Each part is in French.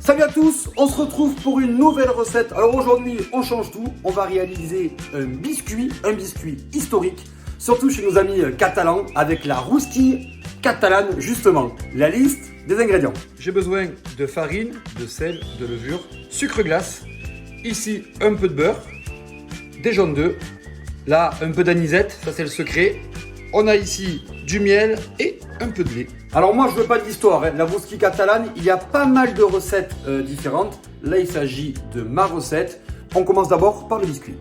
Salut à tous, on se retrouve pour une nouvelle recette. Alors aujourd'hui, on change tout, on va réaliser un biscuit historique, surtout chez nos amis catalans, avec la rousquille catalane justement. La liste des ingrédients. J'ai besoin de farine, de sel, de levure, sucre glace, ici un peu de beurre, des jaunes d'œufs, là un peu d'anisette, ça c'est le secret. On a ici du miel et un peu de lait. Alors moi je veux pas d'histoire, hein. La rousquille catalane, il y a pas mal de recettes différentes. Là il s'agit de ma recette. On commence d'abord par le biscuit.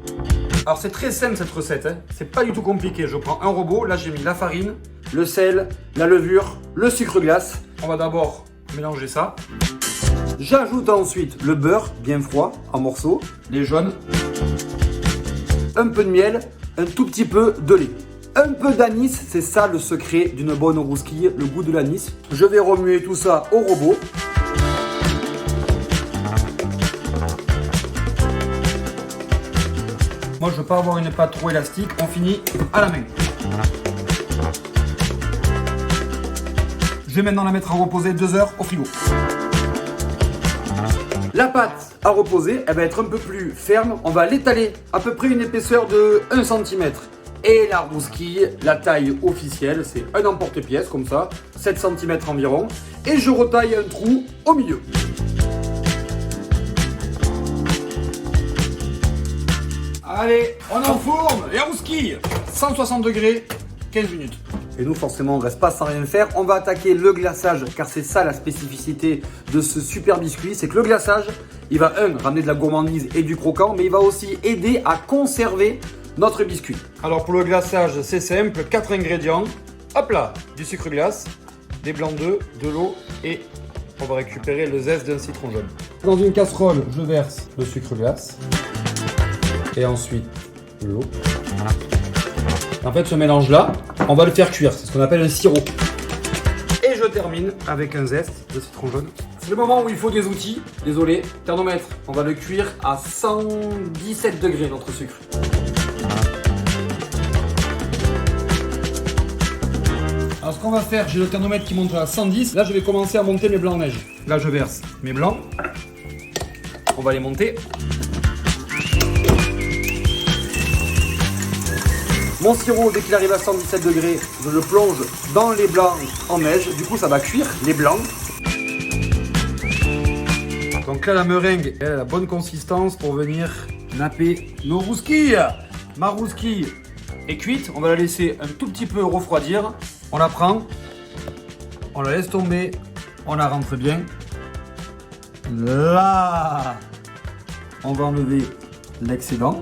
Alors c'est très simple cette recette, hein. C'est pas du tout compliqué. Je prends un robot, là j'ai mis la farine, le sel, la levure, le sucre glace. On va d'abord mélanger ça. J'ajoute ensuite le beurre bien froid en morceaux, les jaunes, un peu de miel, un tout petit peu de lait. Un peu d'anis, c'est ça le secret d'une bonne rousquille, le goût de l'anis. Je vais remuer tout ça au robot. Moi je veux pas avoir une pâte trop élastique, on finit à la main. Je vais maintenant la mettre à reposer 2 heures au frigo. La pâte à reposer, elle va être un peu plus ferme. On va l'étaler à peu près une épaisseur de 1 cm. Et la rousquille, la taille officielle, c'est un emporte-pièce comme ça, 7 cm environ. Et je retaille un trou au milieu. Allez, on enfourne la rousquille 160 degrés, 15 minutes. Et nous forcément on ne reste pas sans rien faire. On va attaquer le glaçage car c'est ça la spécificité de ce super biscuit. C'est que le glaçage, il va ramener de la gourmandise et du croquant, mais il va aussi aider à conserver notre biscuit. Alors pour le glaçage, c'est simple, 4 ingrédients. Hop là, du sucre glace, des blancs d'œufs, de l'eau et on va récupérer le zeste d'un citron jaune. Dans une casserole, je verse le sucre glace et ensuite l'eau. En fait, ce mélange-là, on va le faire cuire, c'est ce qu'on appelle un sirop. Et je termine avec un zeste de citron jaune. C'est le moment où il faut des outils. Désolé, thermomètre, on va le cuire à 117 degrés notre sucre. Alors ce qu'on va faire, j'ai le thermomètre qui monte à 110. Là je vais commencer à monter mes blancs neige. Là je verse mes blancs. On va les monter. Mon sirop, dès qu'il arrive à 117 degrés, je le plonge dans les blancs en neige. Du coup ça va cuire les blancs. Donc là la meringue, elle a la bonne consistance pour venir napper nos rousquilles. Ma rousquille est cuite, on va la laisser un tout petit peu refroidir. On la prend, on la laisse tomber, on la rentre bien. Là, on va enlever l'excédent.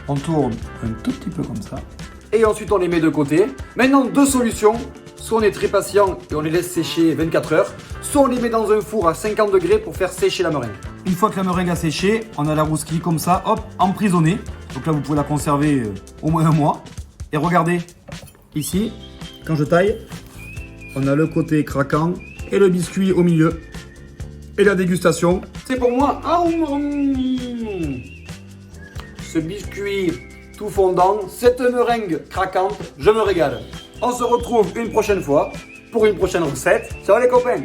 On tourne un tout petit peu comme ça. Et ensuite, on les met de côté. Maintenant, 2 solutions. Soit on est très patient et on les laisse sécher 24 heures. Soit on les met dans un four à 50 degrés pour faire sécher la meringue. Une fois que la meringue a séché, on a la rousquille comme ça, hop, emprisonnée. Donc là, vous pouvez la conserver au moins 1 mois. Et regardez, ici, quand je taille, on a le côté craquant et le biscuit au milieu. Et la dégustation, c'est pour moi. Ce biscuit tout fondant, cette meringue craquante, je me régale. On se retrouve une prochaine fois pour une prochaine recette. Ciao les copains!